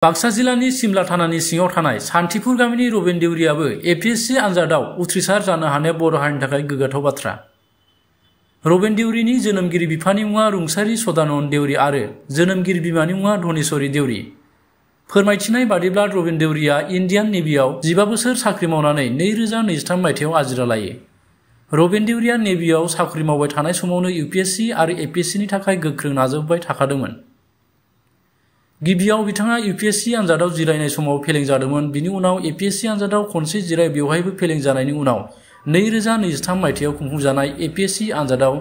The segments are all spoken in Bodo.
बाक्सा जिल्लानि सिमला थानानि सिङाव थानाय सान्थिपुर गामिनि रबिन देउरियाबो एपिएससि आनजादाव उथ्रिसार जानो हानाया बर' हारिनि थाखाय गोग्गाथाव बाथ्रा। रबिन देउरिनि जोनोमगिरि बिफानि मुङा रुंसारि सदानन्द देउरि आरो जोनोमगिरि बिमानि मुङा धनेश्वरी देउरि। फोरमायथिनाय बादिब्ला रबिन देउरिया इन्डियान नेभियाव 15 बोसोर साख्रि मावनानै 2023 मायथाइयाव आजिरा लायो। रबिन देउरिया नेभियाव साख्रि मावबाय थानाय समावनो इउपिएससि आरो एपिएससिनि थाखाय गोख्रों नाजाबाय थाखादोंमोन। गिबियाव बिथाङा इउपिएससि आनजादाव जिरायनाय समाव फेलें जादोंमोन। बिनि उनाव एपिएससि आनजादाव खनसे जिराय बेवहायबो फेलें जानायनि उनाव 2023 मायथाइयाव खुंफुंजानाय एपिएससि आनजादाव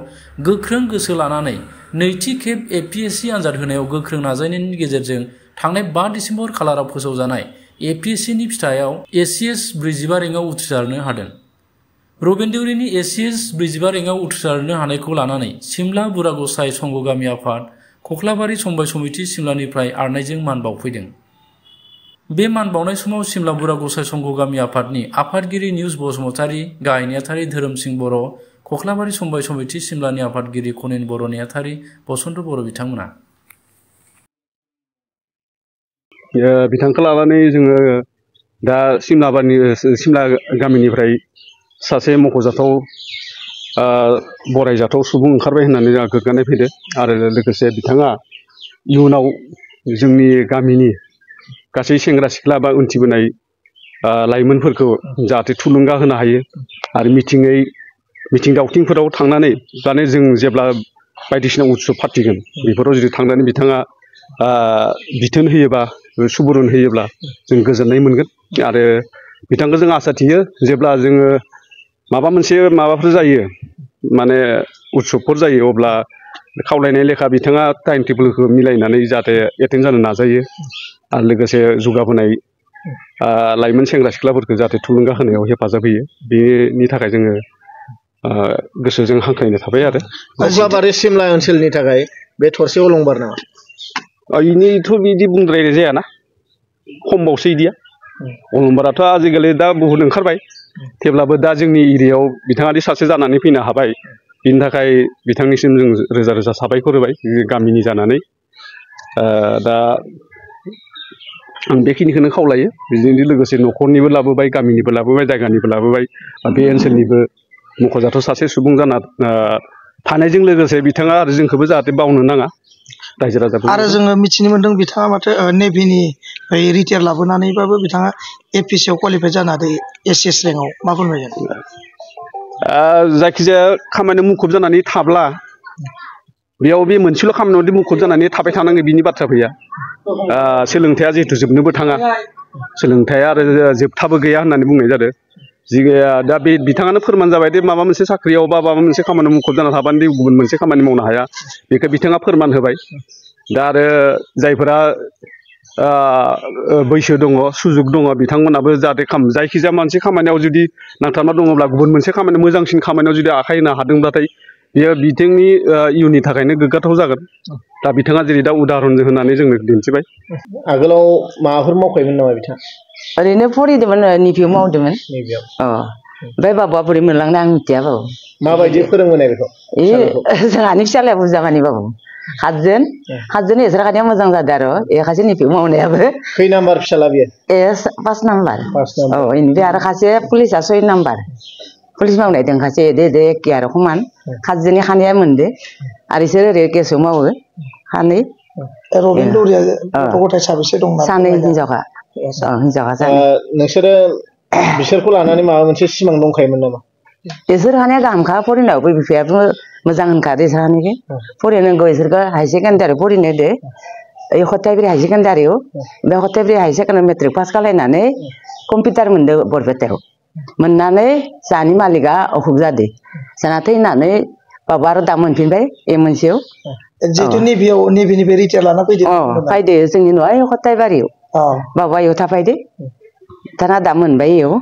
गोख्रों गोसो लानानै नैथि खेब एपिएससि आनजाद होनायाव गोख्रों नाजानायनि गेजेरजों थांनाय 5 दिसेम्बर खालाराव फोसावजानाय एपिएससिनि फिथायाव एसिएस 45 रेंकआव उथ्रिसारनो हादों। रबिन देउरिनि एसिएस 45 रेंकआव उथ्रिसारनो हानायखौ लानानै सिमला बुरा गसाइ संघ गामि आफाद खख्लाबारि समबाय समिति सिमलानिफ्राय आरनायजों मान बावफैदों। बे मान बावनाय समाव सिमला बुरा गसाइ संघ गामि आफादनि आफादगिरि निउस बसुमतारी, गाहाय नेहाथारि धोरोम सिंह बर', खख्लाबारि समबाय समिति सिमलानि आफादगिरि खनिन बर' नेहाथारि बसन्त बर' बिथांमोना बिथांखौ लानानै जोङो दा सिमला गामिनिफ्राय सासे मख'जाथाव बरायजाथाव सुबुं ओंखारबाय होननानै जोंहा गोग्गानाय फैदों आरो लोगोसे बिथाङा इयुनाव जोंनि गामिनि गासै सेंग्रा सिख्ला बा उनथिबोनाय लाइमोनफोरखौ जाहाथे थुलुंगा होनो हायो आरो मिथिं दावथिंफोराव थांनानै जाने जों जेब्ला बायदिसिना उत्सव फाथिगोन बेफोराव जुदि थांनानै बिथाङा बिथोन होयोबा सुबुरुन होयोब्ला जों गोजोननाय मोनगोन आरो बिथांखौ जों आसा थियो जेब्ला जोङो माबाफोर जायो माने उत्सवफोर जायो अब्ला खावलायनाय लेखा बिथाङा टाइम टेबोलखौ मिलायनानै जाहाथे एटेन्ड जानो नाजायो आरो लोगोसे जौगाबोनाय लाइमोन सेंग्रा सिख्लाफोरखौ जाहाथे थुलुंगा होनायाव हेफाजाब होयो बेनि थाखाय जोङो गोसोजों हांख्रायनाय थाबाय आरो खख्लाबारि सिमला ओनसोलनि थाखाय बे थरसे अलंबार नामा? इनिथ' बिदि बुंद्रायनाय जायाना खमबावसो इदिया अलंबाराथ' आजिखालि दा बुहुद ओंखारबाय थेवब्लाबो दा जोंनि एरियायाव बिथाङादि सासे जानानै फैनो हाबाय बिनि थाखाय बिथांनिसिम जों रोजा रोजा साबायखर होबाय गामिनि जानानै दा आं बेखिनिखौनो खावलायो बेजों लोगोसे न'खरनिबो लाबोबाय गामिनिबो लाबोबाय जायगानिबो लाबोबाय बे ओनसोलनिबो मख'जाथाव सासे सुबुं जाना थानायजों लोगोसे बिथाङा आरो जोंखौबो जाहाथे बावनो नाङा रायजो राजाफोर आरो जोङो मिथिनो मोन्दों बिथाङा माथो नेभिनि रिटायार लाबोनानैबाबो बिथाङा एपिएससिआव क्वालिफाइ जानो हादों एसिएस रेंकआव मा फोरमायगोन? जायखिजाया खामानियाव मुखुब जानानै थाब्ला बेयाव बे मोनसेल' खामानियाव मुखुब जानानै थाबाय थानांगौ बिनि बाथ्रा फैया सोलोंथाइया जिहेतु जोबनोबो थाङा सोलोंथाइया आरो जोबथाबो गैया होननानै बुंनाय जादों जिगाया दा बे बिथाङानो फोरमान जाबाय दे माबा मोनसे साख्रियाव बा माबा मोनसे खामानियाव मुखुब जाना थाबानो दे गुबुन मोनसे खामानि मावनो हाया बेखौ बिथाङा फोरमान होबाय दा आरो जायफोरा बैसो दङ सुजुग दङ बिथांमोनाबो जाहाथे जायखिजाया मोनसे खामानियाव जुदि नांथाबना दङब्ला गुबुन मोनसे खामानि मोजांसिन खामानियाव जुदि आखाइ होनो हादोंब्लाथाय बेयो बिथांनि इयुननि थाखायनो गोग्गाथाव जागोन दा बिथाङा जेरै दा उदाहरन होनानै जोंनो दिन्थिबाय। आगोलाव माबाफोर मावखायोमोन नामा बिथाङा? ओरैनो फरायदोंमोन नेभियाव मावदोंमोन ओमफ्राय बाबुआ बोरै मोनलांनो आं मिथिया बाबु माबायदि फोरोंबोनाय बेखौ जोंहानि फिसालाया बुरजा मानि बाबु हातजोन एसराखानिया मोजां जादों आरो एखासे नेभियाव मावनायाबो खै नाम्बार फिसाला बियो? 5 नाम्बार इनिफ्राय आरो खासे पुलिसा 6 नाम्बार पुलिस मावनाय दं खासे दे एखे आरो समान हातजोननि खानैया मोनदो आरो इसोर ओरै केसआव मावो खानै। रबिन देउरिया गथ' गथाय साबेसे दं? 2 हिनजावखा नोंसोरो बिसोरखौ लानानै माबा मोनसे सिमां दंखायोमोन नामा? इसोर हानाया गाहामखा फरायनायाव बिफायाबो मोजां होनखादो इसोर हानायखौ फरायनांगौ इसोरखौ हाई सेकेन्डारि फरायनो होदो ओइ खथायब्रि हाई सेकेन्डारियाव बे खथायब्रि हाई सेकेन्डारि मेट्रिक पास खालायनानै कम्पिउटार मोनदो बरपेटायाव मोननानै जाहानि मालिकआ अखुब जादो जाना थैनानै बाबा आरो दा मोनफिनबाय मोनसेयाव जितु नेभिनिफ्राय रिटायार लाना फैदो जोंनि न'आ खथायबारियाव बाबा इयाव थाफायदो दाना दा मोनबाय इयाव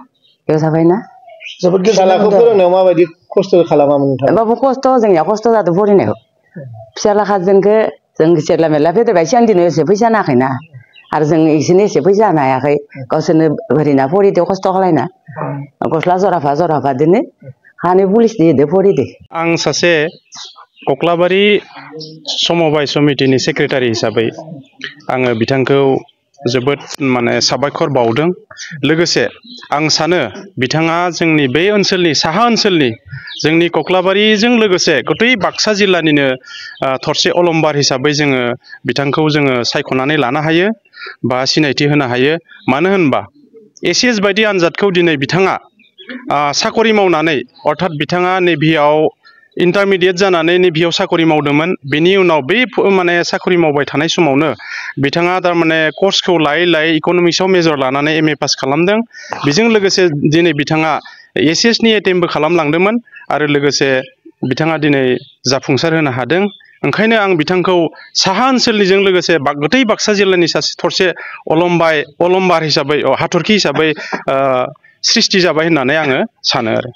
थाफायना जोबोद फिसालाखौ फोरोंनायाव माबायदि खस्थ' खालामामोन नोंथाङा? बाबु खस्थ' जोंनिया खस्थ' जादों फरायनायाव फिसाला खाजोनखौ जों जेला मेरला फेदेरबाय सिगां दिनाव एसे फैसा नाङाखैना आरो जों इसोरनो एसे फैसा होनो हायाखै गावसोरनो ओरैनो फरिदो खस्थ' खालायना गस्ला जराफा दोनो हानि पुलिसनि होदो फरिदो। आं सासे कख्लाबारि समबाय समितिनि सेक्रेटारि हिसाबै आङो बिथांखौ जोबोद माने साबायखर बावदों लोगोसे आं सानो बिथाङा जोंनि बे ओनसोलनि साहा ओनसोलनि जोंनि कक्लाबारिजों लोगोसे गतै बाक्सा जिल्लानिनो थरसे अलंबार हिसाबै जोङो बिथांखौ जोङो सायख'नानै लानो हायो बा सिनायथि होनो हायो मानो होनबा एसएस बायदि आनजादखौ दिनै बिथाङा साकरि मावनानै अर्थात बिथाङा नेभियाव इन्टारमिडियेट जानानै नेभियाव साकरि मावदोंमोन बेनि उनाव बे माने साकरि मावबाय थानाय समावनो बिथाङा थारमाने कर्सखौ लायै लायै इक'नमिक्सआव मेजर लानानै एमए पास खालामदों बेजों लोगोसे दिनै बिथाङा एसएसनि एटेम्पबो खालामलांदोंमोन आरो लोगोसे बिथाङा दिनै जाफुंसार होनो हादों ओंखायनो आं बिथांखौ साहा ओनसोलनिजों लोगोसे गतै बाक्सा जिल्लानि सासे थरसे अलंबार हिसाबै हाथरखि हिसाबै सृष्टि जाबाय होननानै आङो सानो आरो